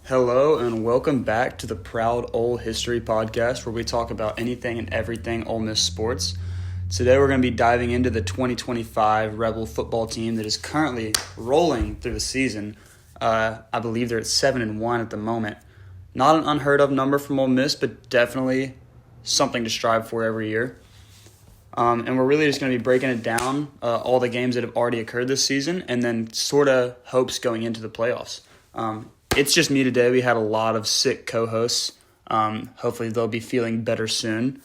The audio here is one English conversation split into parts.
Hello and welcome back to the Proud Ole History Podcast, where we talk about anything and everything Ole Miss sports. Today we're going to be diving into the 2025 Rebel football team that is currently rolling through the season. I believe they're at 7-1 at the moment. Not an unheard of number from Ole Miss, but definitely something to strive for every year. And we're really just going to be breaking it down, all the games that have already occurred this season, and then sort of hopes going into the playoffs. It's just me today. We had a lot of sick co-hosts. Hopefully they'll be feeling better soon.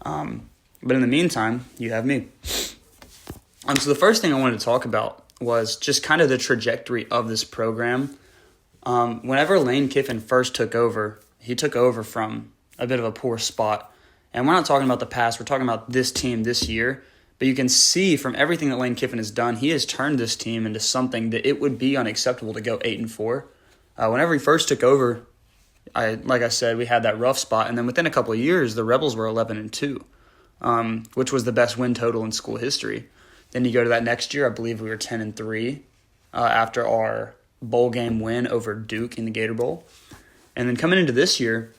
But in the meantime, you have me. So the first thing I wanted to talk about was just kind of the trajectory of this program. Whenever Lane Kiffin first took over, he took over from a bit of a poor spot. And we're not talking about the past. We're talking about this team this year. But you can see from everything that Lane Kiffin has done, he has turned this team into something that it would be unacceptable to go 8-4. Whenever he first took over, like I said, we had that rough spot. And then within a couple of years, the Rebels were 11-2, which was the best win total in school history. Then you go to that next year, I believe we were 10-3 after our bowl game win over Duke in the Gator Bowl. And then coming into this year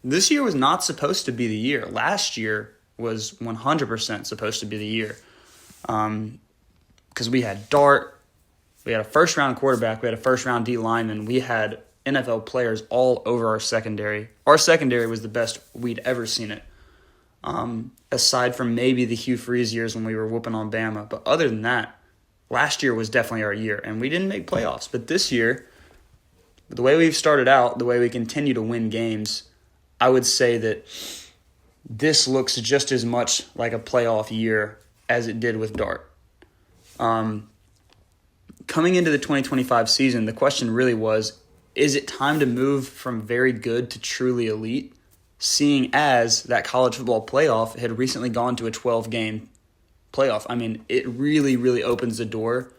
was not supposed to be the year. Last year was 100% supposed to be the year because we had Dart. We had a first-round quarterback. We had a first-round D lineman. We had NFL players all over our secondary. Our secondary was the best we'd ever seen it, aside from maybe the Hugh Freeze years when we were whooping on Bama. But other than that, last year was definitely our year, and we didn't make playoffs. But this year, the way we've started out, the way we continue to win games, I would say that this looks just as much like a playoff year as it did with Dart. Coming into the 2025 season, the question really was, is it time to move from very good to truly elite, seeing as that college football playoff had recently gone to a 12-game playoff? I mean, it really, really opens the door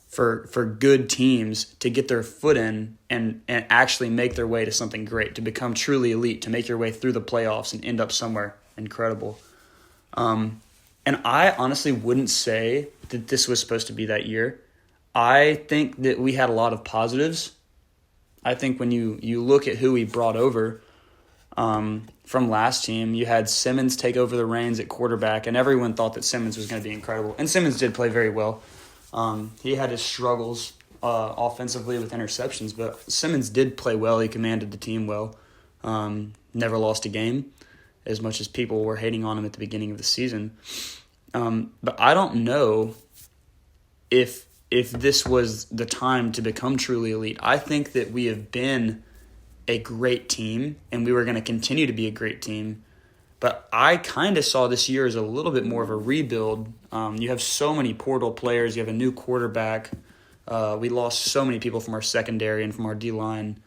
for good teams to get their foot in and actually make their way to something great, to become truly elite, to make your way through the playoffs and end up somewhere incredible. And I honestly wouldn't say that this was supposed to be that year. I think that we had a lot of positives. I think when you look at who we brought over from last team, you had Simmons take over the reins at quarterback, and everyone thought that Simmons was going to be incredible. And Simmons did play very well. He had his struggles offensively with interceptions, but Simmons did play well. He commanded the team well. Never lost a game, as much as people were hating on him at the beginning of the season. But I don't know if this was the time to become truly elite. I think that we have been a great team, and we were going to continue to be a great team. But I kind of saw this year as a little bit more of a rebuild. You have so many portal players. You have a new quarterback. We lost so many people from our secondary and from our D-line.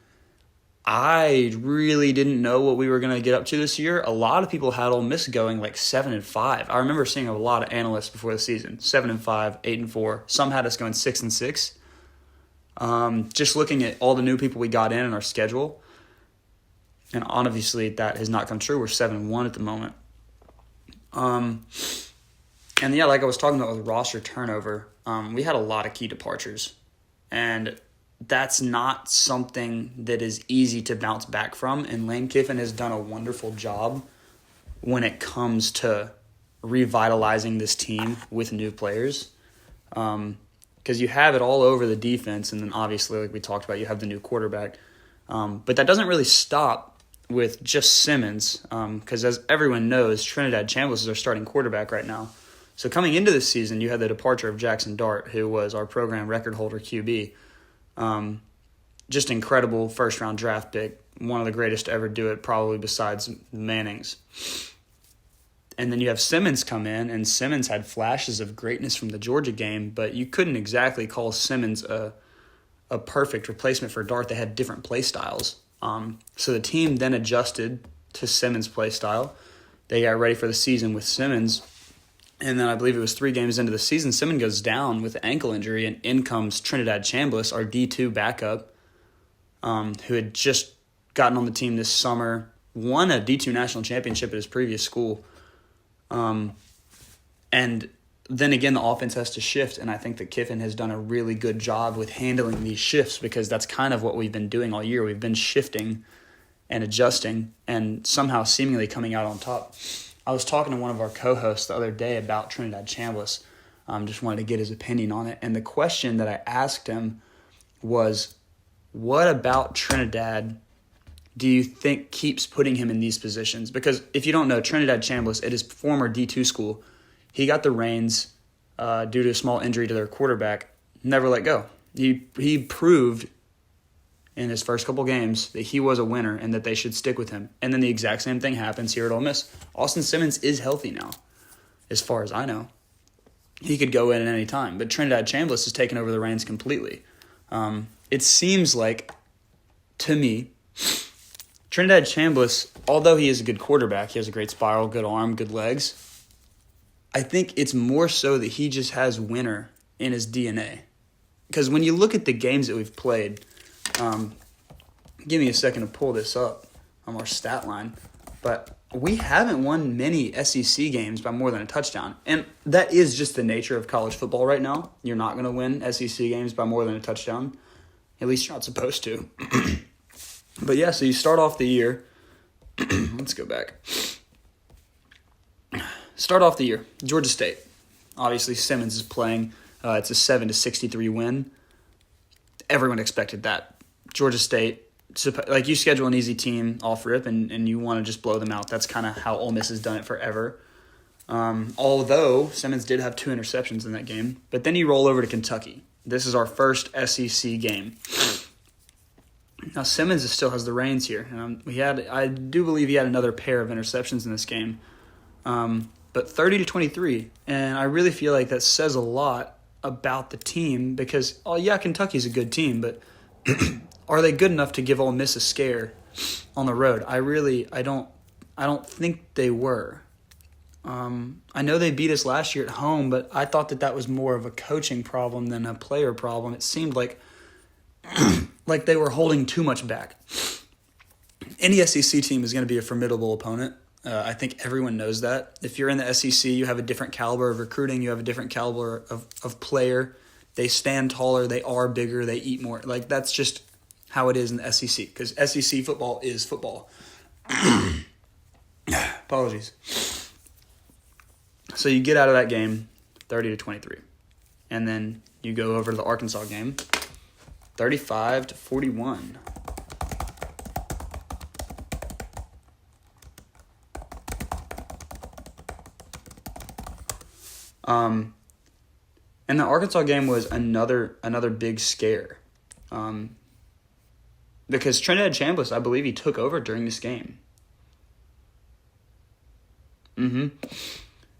I really didn't know what we were going to get up to this year. A lot of people had Ole Miss going like 7-5. I remember seeing a lot of analysts before the season, 7-5, 8-4. Some had us going 6-6. Just looking at all the new people we got in our schedule, and obviously that has not come true. We're 7-1 at the moment. And yeah, like I was talking about with roster turnover, we had a lot of key departures, and that's not something that is easy to bounce back from, and Lane Kiffin has done a wonderful job when it comes to revitalizing this team with new players, because you have it all over the defense, and then obviously, like we talked about, you have the new quarterback. But that doesn't really stop with just Simmons, because as everyone knows, Trinidad Chambliss is our starting quarterback right now. So coming into this season, you had the departure of Jackson Dart, who was our program record holder QB. Just incredible first-round draft pick, one of the greatest to ever do it, probably besides Manning's. And then you have Simmons come in, and Simmons had flashes of greatness from the Georgia game, but you couldn't exactly call Simmons a perfect replacement for Dart. They had different play styles. So the team then adjusted to Simmons' play style. They got ready for the season with Simmons. And then I believe it was 3 games into the season, Simmons goes down with an ankle injury, and in comes Trinidad Chambliss, our D2 backup, who had just gotten on the team this summer, won a D2 national championship at his previous school. And then again, the offense has to shift, and I think that Kiffin has done a really good job with handling these shifts because that's kind of what we've been doing all year. We've been shifting and adjusting and somehow seemingly coming out on top. I was talking to one of our co-hosts the other day about Trinidad Chambliss. Just wanted to get his opinion on it. And the question that I asked him was, what about Trinidad do you think keeps putting him in these positions? Because if you don't know, Trinidad Chambliss, at his former D2 school, he got the reins due to a small injury to their quarterback, never let go. He proved in his first couple games that he was a winner and that they should stick with him. And then the exact same thing happens here at Ole Miss. Austin Simmons is healthy now, as far as I know. He could go in at any time, but Trinidad Chambliss has taken over the reins completely. It seems like, to me, Trinidad Chambliss, although he is a good quarterback, he has a great spiral, good arm, good legs, I think it's more so that he just has winner in his DNA. Because when you look at the games that we've played, give me a second to pull this up on our stat line, but we haven't won many SEC games by more than a touchdown. And that is just the nature of college football right now. You're not going to win SEC games by more than a touchdown. At least you're not supposed to. But yeah, so you start off the year. Let's go back. Start off the year, Georgia State. Obviously, Simmons is playing. It's a 7-63 win. Everyone expected that. Georgia State, like, you schedule an easy team off rip and you want to just blow them out. That's kind of how Ole Miss has done it forever. Although Simmons did have 2 interceptions in that game. But then you roll over to Kentucky. This is our first SEC game. Now, Simmons still has the reins here. And I do believe he had another pair of interceptions in this game. But 30-23, and I really feel like that says a lot about the team because, Kentucky's a good team, but are they good enough to give Ole Miss a scare on the road? I don't think they were. I know they beat us last year at home, but I thought that was more of a coaching problem than a player problem. It seemed like they were holding too much back. Any SEC team is going to be a formidable opponent. I think everyone knows that. If you're in the SEC, you have a different caliber of recruiting. You have a different caliber of player. They stand taller. They are bigger. They eat more. Like, that's just how it is in the SEC because SEC football is football. Apologies. So you get out of that game 30-23. And then you go over to the Arkansas game 35-41. And the Arkansas game was another big scare. Because Trinidad Chambliss, I believe he took over during this game.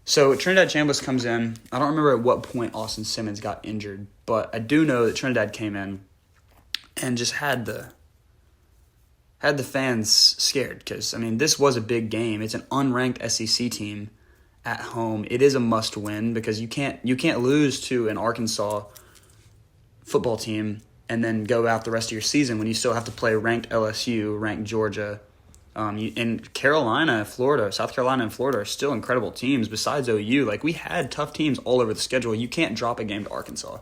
So Trinidad Chambliss comes in. I don't remember at what point Austin Simmons got injured, but I do know that Trinidad came in and just had the fans scared because, this was a big game. It's an unranked SEC team at home. It is a must-win because you can't lose to an Arkansas football team and then go out the rest of your season when you still have to play ranked LSU, ranked Georgia. And South Carolina and Florida are still incredible teams besides OU. Like, we had tough teams all over the schedule. You can't drop a game to Arkansas.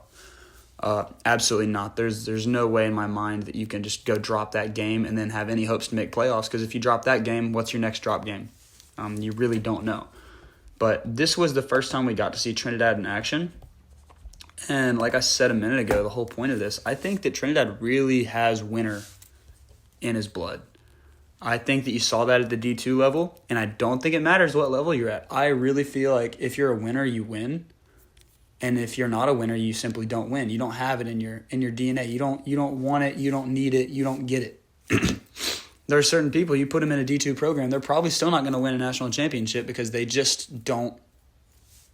Absolutely not. There's no way in my mind that you can just go drop that game and then have any hopes to make playoffs because if you drop that game, what's your next drop game? You really don't know. But this was the first time we got to see Trinidad in action. And like I said a minute ago, the whole point of this, I think that Trinidad really has winner in his blood. I think that you saw that at the D2 level, and I don't think it matters what level you're at. I really feel like if you're a winner, you win. And if you're not a winner, you simply don't win. You don't have it in your DNA. You don't want it, you don't need it, you don't get it. There are certain people, you put them in a D2 program, they're probably still not going to win a national championship because they just don't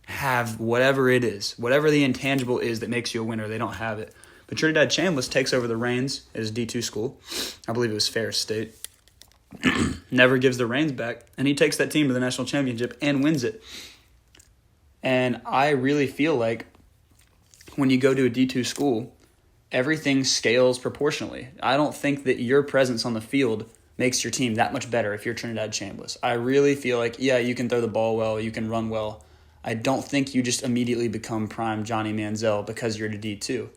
have whatever it is. Whatever the intangible is that makes you a winner, they don't have it. But Trinidad Chambliss takes over the reins at his D2 school. I believe it was Ferris State. Never gives the reins back, and he takes that team to the national championship and wins it. And I really feel like when you go to a D2 school, everything scales proportionally. I don't think that your presence on the field makes your team that much better if you're Trinidad Chambliss. I really feel like, you can throw the ball well, you can run well. I don't think you just immediately become prime Johnny Manziel because you're at a D2.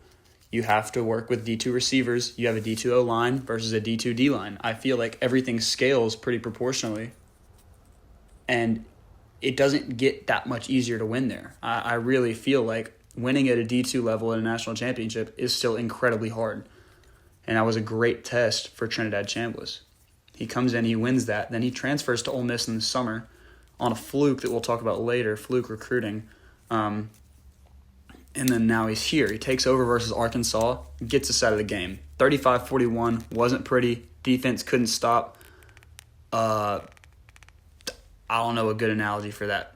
You have to work with D2 receivers. You have a D2 O-line versus a D2 D-line. I feel like everything scales pretty proportionally, and it doesn't get that much easier to win there. I really feel like winning at a D2 level at a national championship is still incredibly hard, and that was a great test for Trinidad Chambliss. He comes in, he wins that, then he transfers to Ole Miss in the summer on a fluke that we'll talk about later, fluke recruiting. And then now he's here. He takes over versus Arkansas, gets us out of the game. 35-41, wasn't pretty. Defense couldn't stop. I don't know a good analogy for that.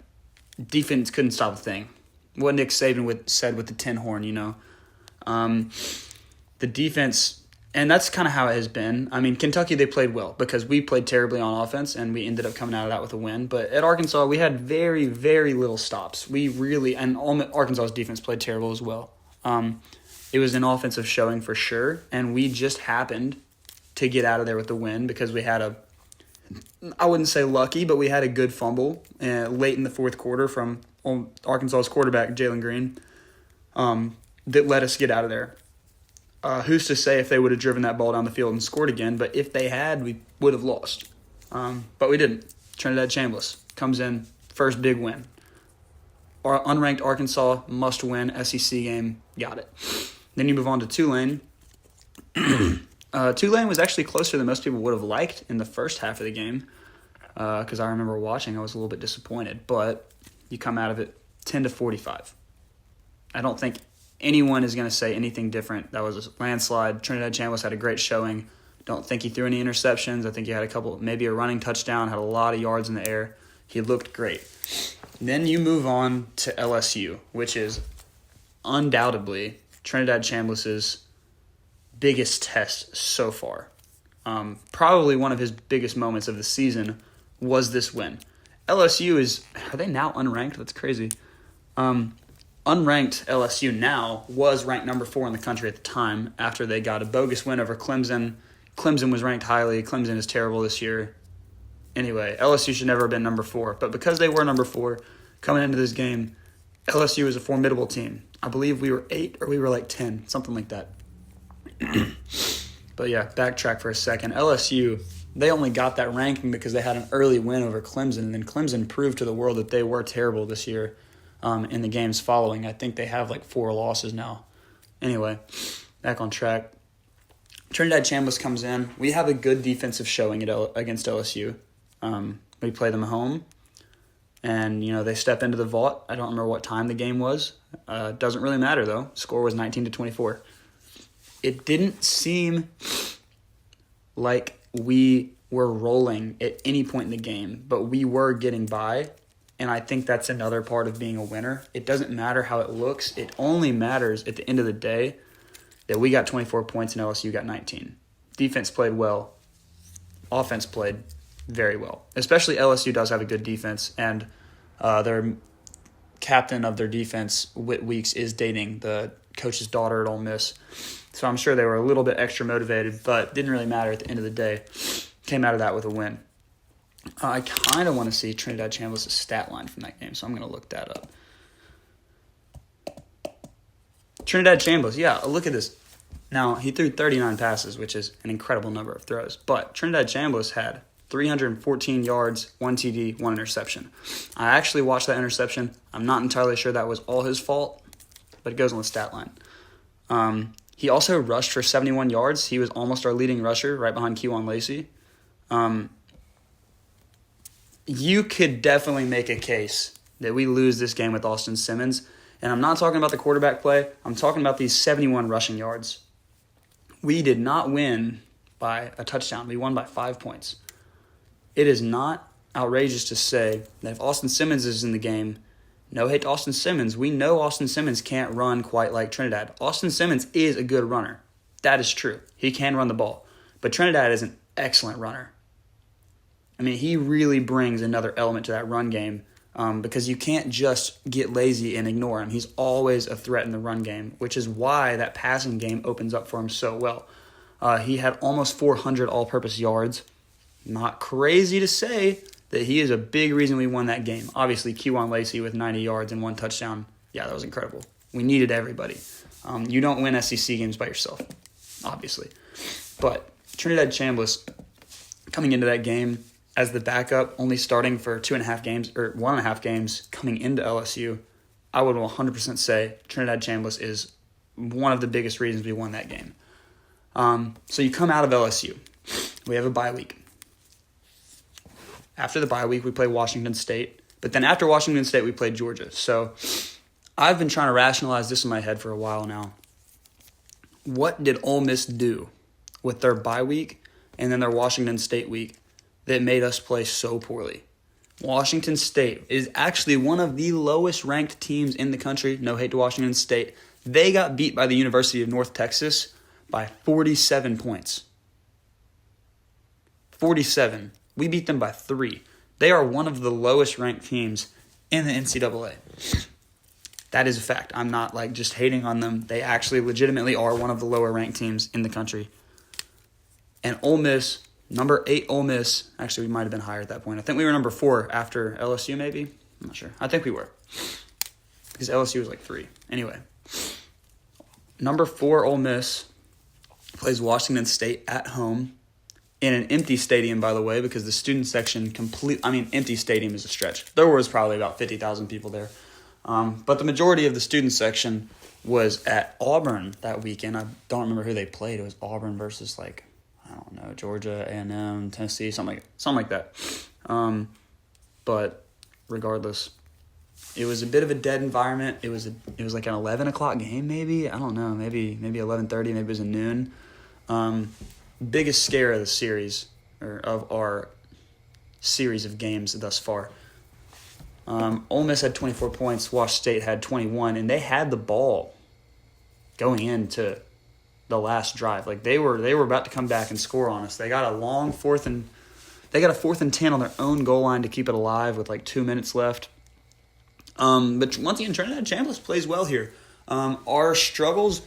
Defense couldn't stop a thing. What Nick Saban said with the tin horn, The defense, and that's kind of how it has been. I mean, Kentucky, they played well because we played terribly on offense, and we ended up coming out of that with a win. But at Arkansas, we had very, very little stops. Arkansas's defense played terrible as well. It was an offensive showing for sure, and we just happened to get out of there with the win because we had I wouldn't say lucky, but we had a good fumble late in the fourth quarter from Arkansas's quarterback, Jalen Green, that let us get out of there. Who's to say if they would have driven that ball down the field and scored again, but if they had, we would have lost. But we didn't. Trinidad Chambliss comes in, first big win. Our unranked Arkansas must-win SEC game, got it. Then you move on to Tulane. Tulane was actually closer than most people would have liked in the first half of the game because I remember watching. I was a little bit disappointed, but you come out of it 10-45. I don't think anyone is going to say anything different. That was a landslide. Trinidad Chambliss had a great showing. Don't think he threw any interceptions. I think he had a couple, maybe a running touchdown, had a lot of yards in the air. He looked great. Then you move on to LSU, which is undoubtedly Trinidad Chambliss's biggest test so far. Probably one of his biggest moments of the season was this win. LSU are they now unranked? That's crazy. Unranked LSU now was ranked number 4 in the country at the time after they got a bogus win over Clemson. Clemson was ranked highly. Clemson is terrible this year. Anyway, LSU should never have been number 4. But because they were number 4 coming into this game, LSU is a formidable team. I believe we were 8 or we were like 10, something like that. But yeah, backtrack for a second. LSU, they only got that ranking because they had an early win over Clemson, and then Clemson proved to the world that they were terrible this year. In the games following. I think they have like 4 losses now. Anyway, back on track. Trinidad Chambliss comes in. We have a good defensive showing against LSU. We play them at home, and they step into the vault. I don't remember what time the game was. Doesn't really matter though. Score was 19-24. It didn't seem like we were rolling at any point in the game, but we were getting by. And I think that's another part of being a winner. It doesn't matter how it looks. It only matters at the end of the day that we got 24 points and LSU got 19. Defense played well. Offense played very well. Especially LSU does have a good defense, and their captain of their defense, Whit Weeks, is dating the coach's daughter at Ole Miss. So I'm sure they were a little bit extra motivated, but didn't really matter at the end of the day. Came out of that with a win. I kind of want to see Trinidad Chambliss' stat line from that game, so I'm going to look that up. Trinidad Chambliss, yeah, look at this. Now, he threw 39 passes, which is an incredible number of throws, but Trinidad Chambliss had 314 yards, 1 TD, 1 interception. I actually watched that interception. I'm not entirely sure that was all his fault, but it goes on the stat line. He also rushed for 71 yards. He was almost our leading rusher, right behind Kewan Lacey. You could definitely make a case that we lose this game with Austin Simmons. And I'm not talking about the quarterback play. I'm talking about these 71 rushing yards. We did not win by a touchdown. We won by 5 points. It is not outrageous to say that if Austin Simmons is in the game, no hate to Austin Simmons, we know Austin Simmons can't run quite like Trinidad. Austin Simmons is a good runner. That is true. He can run the ball. But Trinidad is an excellent runner. I mean, he really brings another element to that run game because you can't just get lazy and ignore him. He's always a threat in the run game, which is why that passing game opens up for him so well. He had almost 400 all-purpose yards. Not crazy to say, that he is a big reason we won that game. Obviously, Kewan Lacey with 90 yards and 1 touchdown. Yeah, that was incredible. We needed everybody. You don't win SEC games by yourself, obviously. But Trinidad Chambliss coming into that game as the backup, only starting for 2.5 games or 1.5 games coming into LSU, I would 100% say Trinidad Chambliss is one of the biggest reasons we won that game. So you come out of LSU. We have a bye week. After the bye week, we play Washington State. But then after Washington State, we played Georgia. So I've been trying to rationalize this in my head for a while now. What did Ole Miss do with their bye week and then their Washington State week that made us play so poorly? Washington State is actually one of the lowest ranked teams in the country. No hate to Washington State. They got beat by the University of North Texas by 47 points. 47. We beat them by 3. They are one of the lowest ranked teams in the NCAA. That is a fact. I'm not just hating on them. They actually legitimately are one of the lower ranked teams in the country. And Ole Miss, number 8 Ole Miss, actually we might have been higher at that point. I think we were number 4 after LSU maybe. I'm not sure. I think we were. Because LSU was 3. Anyway. Number 4 Ole Miss plays Washington State at home in an empty stadium, by the way, because the student section empty stadium is a stretch. There was probably about 50,000 people there. But the majority of the student section was at Auburn that weekend. I don't remember who they played. It was Auburn versus I don't know, Georgia, A&M, Tennessee, something like that. But regardless, it was a bit of a dead environment. It was like an 11 o'clock game, maybe. I don't know, maybe 11:30, maybe it was a noon. Biggest scare of the series, or of our series of games thus far. Ole Miss had 24 points. Wash State had 21, and they had the ball going into the last drive. They were about to come back and score on us. They got a long 4th and 10 on their own goal line to keep it alive with 2 minutes left. But once again, Trinidad Chambliss plays well here. Our struggles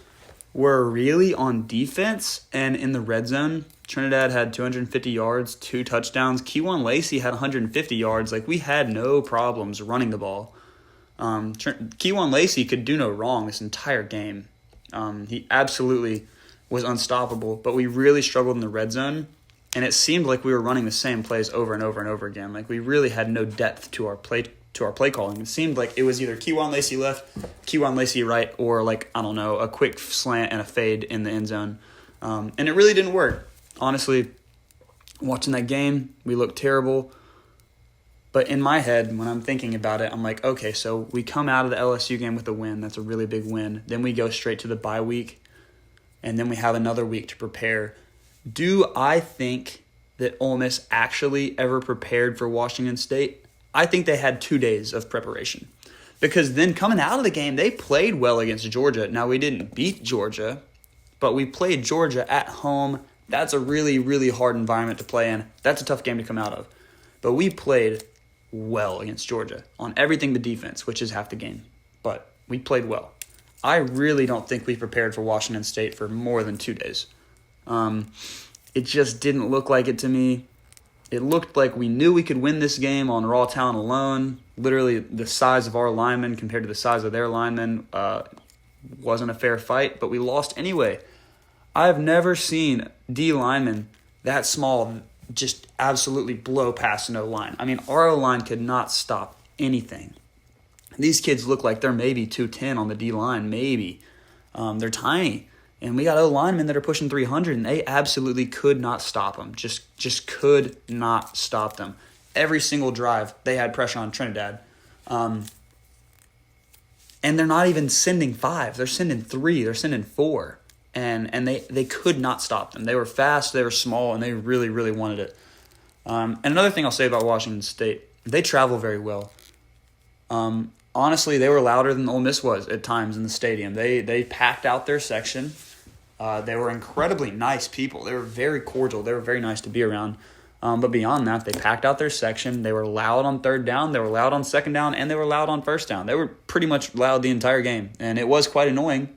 were really on defense and in the red zone. Trinidad had 250 yards, 2 touchdowns. Kewan Lacey had 150 yards. We had no problems running the ball. Kewan Lacey could do no wrong this entire game. He absolutely was unstoppable, but we really struggled in the red zone, and it seemed like we were running the same plays over and over and over again. We really had no depth to our play calling. It seemed like it was either Kewan Lacey left, Kewan Lacey right, or a quick slant and a fade in the end zone. And it really didn't work. Honestly, watching that game, we looked terrible. But in my head, when I'm thinking about it, I'm like, okay, so we come out of the LSU game with a win. That's a really big win. Then we go straight to the bye week, and then we have another week to prepare. Do I think that Ole Miss actually ever prepared for Washington State? I think they had 2 days of preparation. Because then coming out of the game, they played well against Georgia. Now, we didn't beat Georgia, but we played Georgia at home. That's a really, really hard environment to play in. That's a tough game to come out of. But we played well against Georgia on everything but defense, which is half the game. But we played well. I really don't think we prepared for Washington State for more than 2 days. It just didn't look like it to me. It looked like we knew we could win this game on raw talent alone. Literally, the size of our linemen compared to the size of their linemen wasn't a fair fight, but we lost anyway. I've never seen D linemen that small just absolutely blow past an O-line. Our O-line could not stop anything. These kids look like they're maybe 210 on the D-line, maybe. They're tiny. And we got O-linemen that are pushing 300, and they absolutely could not stop them. Just could not stop them. Every single drive, they had pressure on Trinidad. And they're not even sending 5. They're sending 3. They're sending 4. And they could not stop them. They were fast, they were small, and they really, really wanted it. And another thing I'll say about Washington State, they travel very well. Honestly, they were louder than Ole Miss was at times in the stadium. They packed out their section. They were incredibly nice people. They were very cordial. They were very nice to be around. But beyond that, they packed out their section. They were loud on 3rd down. They were loud on 2nd down. And they were loud on 1st down. They were pretty much loud the entire game. And it was quite annoying.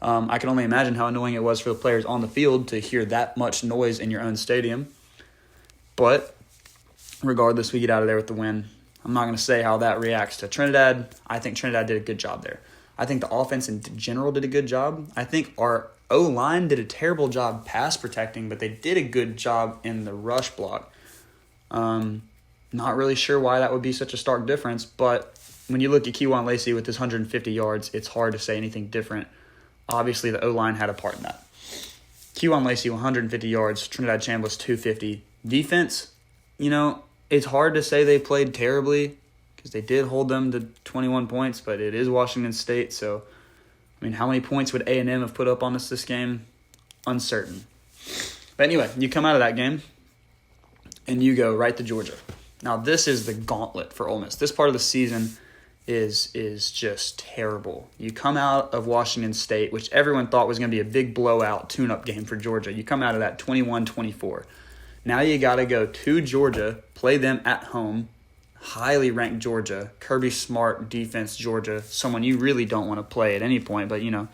I can only imagine how annoying it was for the players on the field to hear that much noise in your own stadium. But regardless, we get out of there with the win. I'm not going to say how that reacts to Trinidad. I think Trinidad did a good job there. I think the offense in general did a good job. I think our O-line did a terrible job pass protecting, but they did a good job in the rush block. Not really sure why that would be such a stark difference, but when you look at Kewan Lacey with his 150 yards, it's hard to say anything different. Obviously, the O-line had a part in that. Kewan Lacey, 150 yards. Trinidad Chambliss, 250. Defense, it's hard to say they played terribly because they did hold them to 21 points, but it is Washington State, so, how many points would A&M have put up on us this game? Uncertain. But anyway, you come out of that game, and you go right to Georgia. Now, this is the gauntlet for Ole Miss. This part of the season is just terrible. You come out of Washington State, which everyone thought was going to be a big blowout tune-up game for Georgia. You come out of that 21-24. Now you got to go to Georgia, play them at home, highly ranked Georgia, Kirby Smart defense Georgia, someone you really don't want to play at any point, but, you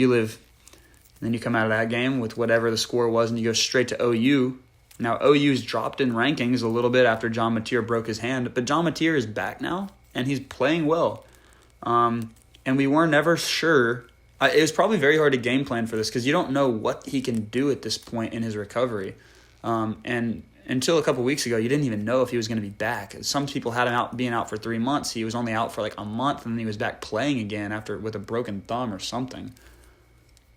live. And then you come out of that game with whatever the score was, and you go straight to OU. Now, OU's dropped in rankings a little bit after John Mateer broke his hand, but John Mateer is back now, and he's playing well. And we were never sure. It was probably very hard to game plan for this because you don't know what he can do at this point in his recovery. And until a couple weeks ago, you didn't even know if he was going to be back. Some people had him being out for 3 months. He was only out for like a month, and then he was back playing again with a broken thumb or something.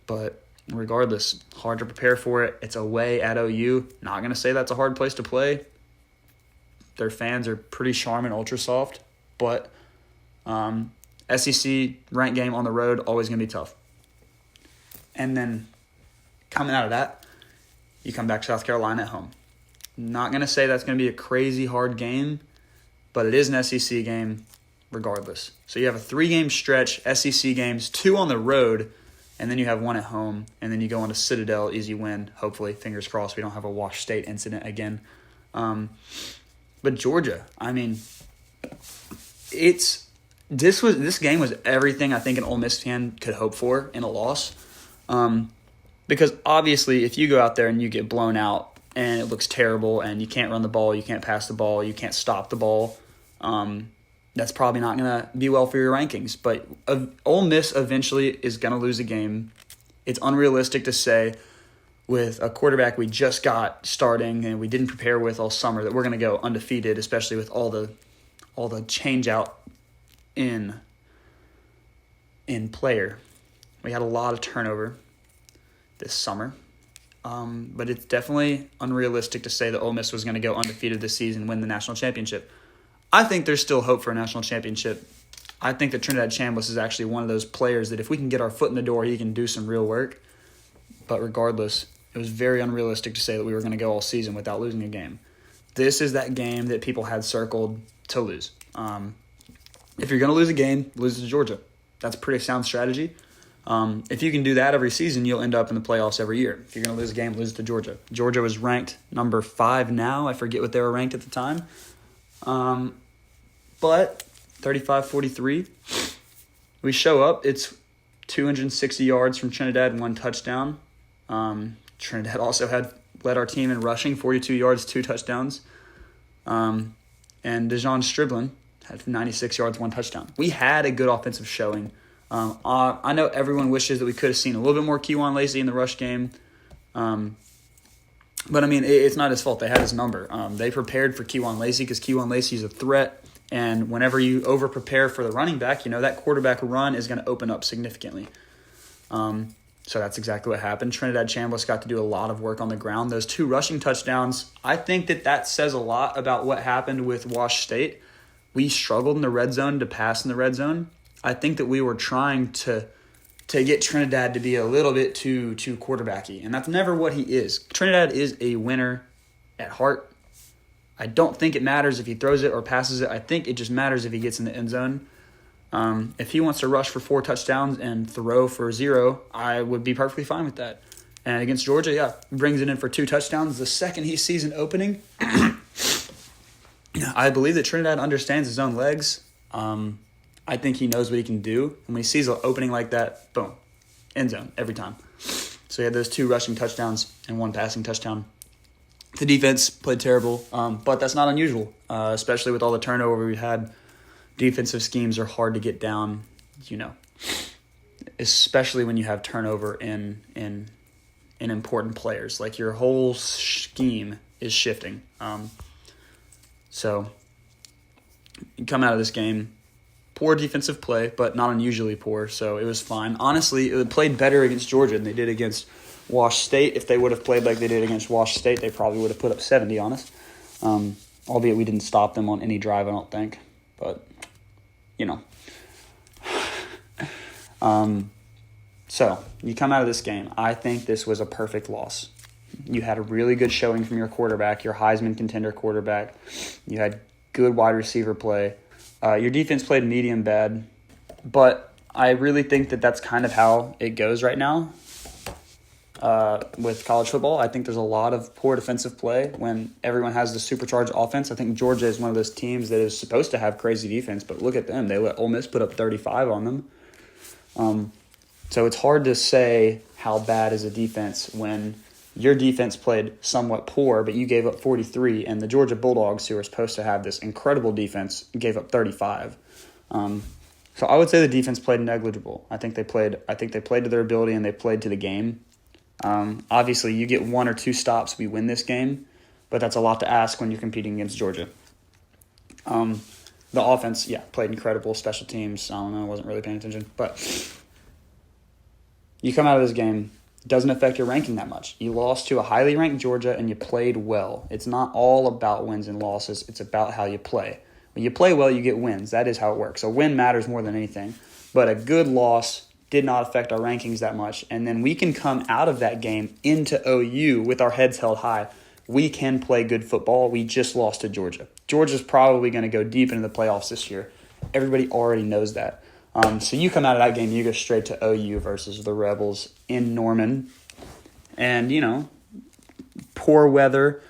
But regardless, hard to prepare for it. It's away at OU. Not going to say that's a hard place to play. Their fans are pretty charming, ultra soft. But SEC ranked game on the road, always going to be tough. And then coming out of that, you come back to South Carolina at home. Not going to say that's going to be a crazy hard game, but it is an SEC game regardless. So you have a 3-game stretch, SEC games, 2 on the road, and then you have 1 at home, and then you go on to Citadel, easy win. Hopefully, fingers crossed, we don't have a Wash State incident again. But Georgia, this game was everything I think an Ole Miss fan could hope for in a loss. Because obviously, if you go out there and you get blown out and it looks terrible and you can't run the ball, you can't pass the ball, you can't stop the ball, that's probably not going to be well for your rankings. But Ole Miss eventually is going to lose a game. It's unrealistic to say with a quarterback we just got starting and we didn't prepare with all summer that we're going to go undefeated, especially with all the change out in player. We had a lot of turnover this summer. But it's definitely unrealistic to say that Ole Miss was going to go undefeated this season and win the national championship. I think there's still hope for a national championship. I think that Trinidad Chambliss is actually one of those players that if we can get our foot in the door, he can do some real work. But regardless, it was very unrealistic to say that we were going to go all season without losing a game. This is that game that people had circled to lose. If you're going to lose a game, lose to Georgia. That's a pretty sound strategy. If you can do that every season, you'll end up in the playoffs every year. If you're going to lose a game, lose to Georgia. Georgia was ranked number 5 now. I forget what they were ranked at the time. But 35-43. We show up. It's 260 yards from Trinidad, 1 touchdown. Trinidad also led our team in rushing, 42 yards, 2 touchdowns. And Dejon Striblin had 96 yards, 1 touchdown. We had a good offensive showing. I know everyone wishes that we could have seen a little bit more Kewan Lacey in the rush game. But, it's not his fault. They had his number. They prepared for Kewan Lacey because Kewan Lacey is a threat. And whenever you over-prepare for the running back, that quarterback run is going to open up significantly. So that's exactly what happened. Trinidad Chambliss got to do a lot of work on the ground. Those 2 rushing touchdowns, I think that says a lot about what happened with Wash State. We struggled in the red zone to pass in the red zone. I think that we were trying to get Trinidad to be a little bit too quarterbacky, and that's never what he is. Trinidad is a winner at heart. I don't think it matters if he throws it or passes it. I think it just matters if he gets in the end zone. If he wants to rush for 4 touchdowns and throw for 0, I would be perfectly fine with that. And against Georgia, brings it in for 2 touchdowns. The second he sees an opening, I believe that Trinidad understands his own legs. I think he knows what he can do. And when he sees an opening like that, boom, end zone every time. So he had those 2 rushing touchdowns and 1 passing touchdown. The defense played terrible, but that's not unusual, especially with all the turnover we had. Defensive schemes are hard to get down, especially when you have turnover in important players. Like, your whole scheme is shifting. So you come out of this game, poor defensive play, but not unusually poor, so it was fine. Honestly, it played better against Georgia than they did against Wash State. If they would have played like they did against Wash State, they probably would have put up 70 on us. Albeit we didn't stop them on any drive, I don't think. But, So, you come out of this game. I think this was a perfect loss. You had a really good showing from your quarterback, your Heisman contender quarterback. You had good wide receiver play. Your defense played medium bad. But I really think that that's kind of how it goes right now with college football. I think there's a lot of poor defensive play when everyone has the supercharged offense. I think Georgia is one of those teams that is supposed to have crazy defense, but look at them. They let Ole Miss put up 35 on them. So it's hard to say how bad is a defense when your defense played somewhat poor, but you gave up 43, and the Georgia Bulldogs, who are supposed to have this incredible defense, gave up 35. So I would say the defense played negligible. I think they played to their ability, and they played to the game. Obviously, you get 1 or 2 stops, we win this game, but that's a lot to ask when you're competing against Georgia. The offense, played incredible. Special teams, I don't know, I wasn't really paying attention. But you come out of this game, it doesn't affect your ranking that much. You lost to a highly ranked Georgia, and you played well. It's not all about wins and losses. It's about how you play. When you play well, you get wins. That is how it works. A win matters more than anything. But a good loss did not affect our rankings that much. And then we can come out of that game into OU with our heads held high. We can play good football. We just lost to Georgia. Georgia's probably going to go deep into the playoffs this year. Everybody already knows that. So you come out of that game, you go straight to OU versus the Rebels in Norman. And, poor weather,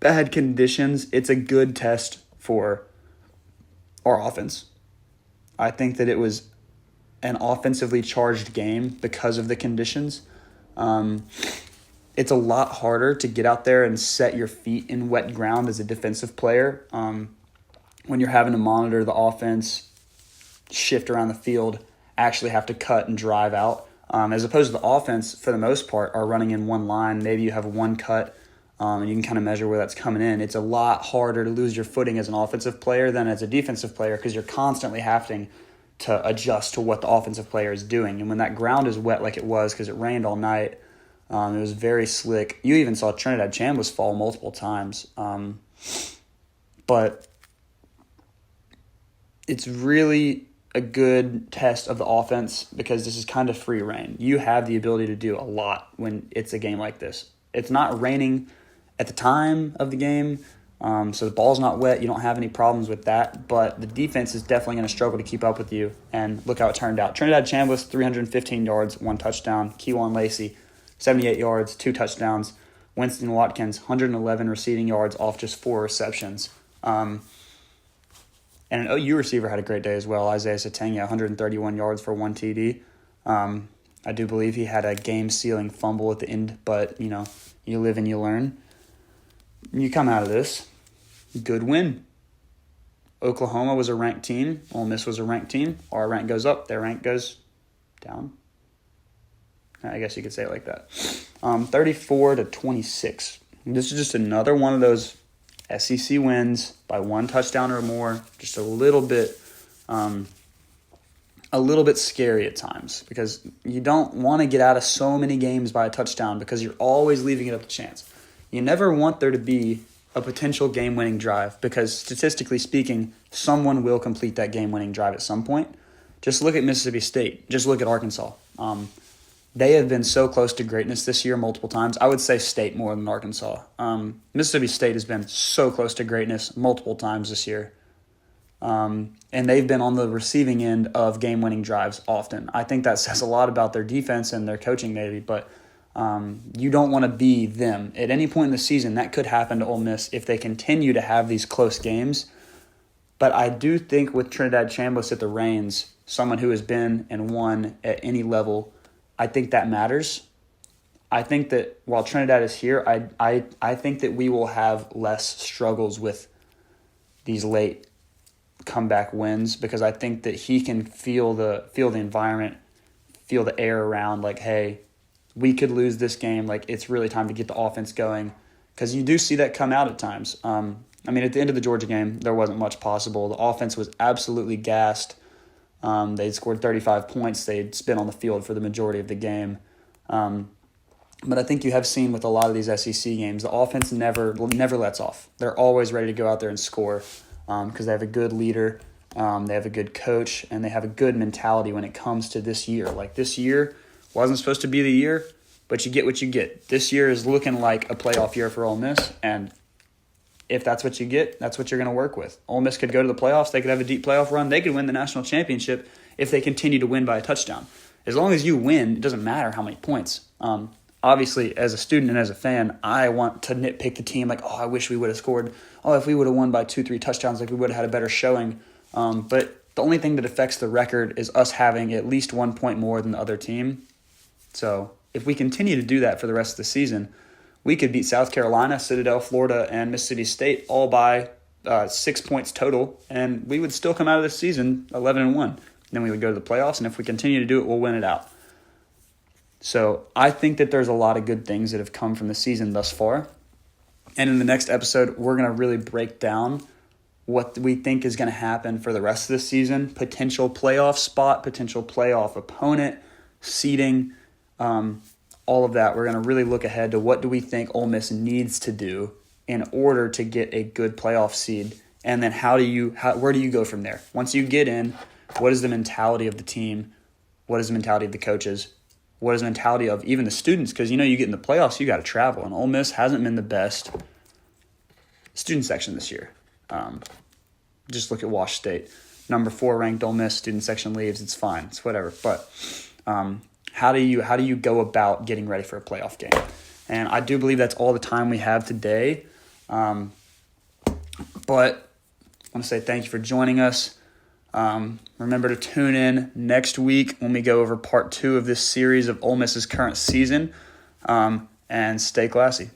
bad conditions. It's a good test for our offense. I think that it was an offensively charged game because of the conditions. It's a lot harder to get out there and set your feet in wet ground as a defensive player when you're having to monitor the offense, shift around the field, actually have to cut and drive out. As opposed to the offense, for the most part, are running in one line. Maybe you have one cut, and you can kind of measure where that's coming in. It's a lot harder to lose your footing as an offensive player than as a defensive player because you're constantly having to adjust to what the offensive player is doing. And when that ground is wet like it was because it rained all night, it was very slick. You even saw Trinidad Chambliss fall multiple times. But it's really a good test of the offense because this is kind of free reign. You have the ability to do a lot when it's a game like this. It's not raining at the time of the game, so the ball's not wet. You don't have any problems with that, but the defense is definitely going to struggle to keep up with you, and look how it turned out. Trinidad Chambliss, 315 yards, 1 touchdown. Keewan Lacey, 78 yards, 2 touchdowns. Winston Watkins, 111 receiving yards off just 4 receptions. And an OU receiver had a great day as well. Isaiah Satania, 131 yards for 1 TD. I do believe he had a game-sealing fumble at the end, but, you live and you learn. You come out of this, good win. Oklahoma was a ranked team. Ole Miss was a ranked team. Our rank goes up. Their rank goes down. I guess you could say it like that. 34-26. This is just another one of those SEC wins by 1 touchdown or more. Just a little bit scary at times because you don't want to get out of so many games by a touchdown because you're always leaving it up to chance. You never want there to be a potential game-winning drive because statistically speaking, someone will complete that game-winning drive at some point. Just look at Mississippi State. Just look at Arkansas. They have been so close to greatness this year multiple times. I would say State more than Arkansas. Mississippi State has been so close to greatness multiple times this year. And they've been on the receiving end of game-winning drives often. I think that says a lot about their defense and their coaching maybe, but you don't want to be them. At any point in the season, that could happen to Ole Miss if they continue to have these close games. But I do think with Trinidad Chambliss at the reins, someone who has been and won at any level, I think that matters. I think that while Trinidad is here, I think that we will have less struggles with these late comeback wins, because I think that he can feel the environment, feel the air around, like, hey, we could lose this game. Like, it's really time to get the offense going, because you do see that come out at times. I mean, at the end of the Georgia game, there wasn't much possible. The offense was absolutely gassed. They'd scored 35 points. They'd been on the field for the majority of the game. But I think you have seen with a lot of these SEC games, the offense never lets off. They're always ready to go out there and score, because they have a good leader, they have a good coach, and they have a good mentality when it comes to this year. Like, this year wasn't supposed to be the year, but you get what you get. This year is looking like a playoff year for Ole Miss, and if that's what you get, that's what you're going to work with. Ole Miss could go to the playoffs. They could have a deep playoff run. They could win the national championship if they continue to win by a touchdown. As long as you win, it doesn't matter how many points. Obviously, as a student and as a fan, I want to nitpick the team. Like, oh, I wish we would have scored. Oh, if we would have won by 2-3 touchdowns, like, we would have had a better showing. But the only thing that affects the record is us having at least 1 point more than the other team. So if we continue to do that for the rest of the season, we could beat South Carolina, Citadel, Florida, and Mississippi State all by 6 points total, and we would still come out of this season 11-1. Then we would go to the playoffs, and if we continue to do it, we'll win it out. So I think that there's a lot of good things that have come from the season thus far. And in the next episode, we're going to really break down what we think is going to happen for the rest of the season, potential playoff spot, potential playoff opponent, seeding, all of that. We're going to really look ahead to what do we think Ole Miss needs to do in order to get a good playoff seed, and then where do you go from there? Once you get in, what is the mentality of the team? What is the mentality of the coaches? What is the mentality of even the students? Because, you get in the playoffs, you got to travel, and Ole Miss hasn't been the best student section this year. Just look at Wash State. Number 4 ranked Ole Miss, student section leaves. It's fine. It's whatever. But how do you go about getting ready for a playoff game? And I do believe that's all the time we have today. But I want to say thank you for joining us. Remember to tune in next week when we go over part 2 of this series of Ole Miss's current season. And stay classy.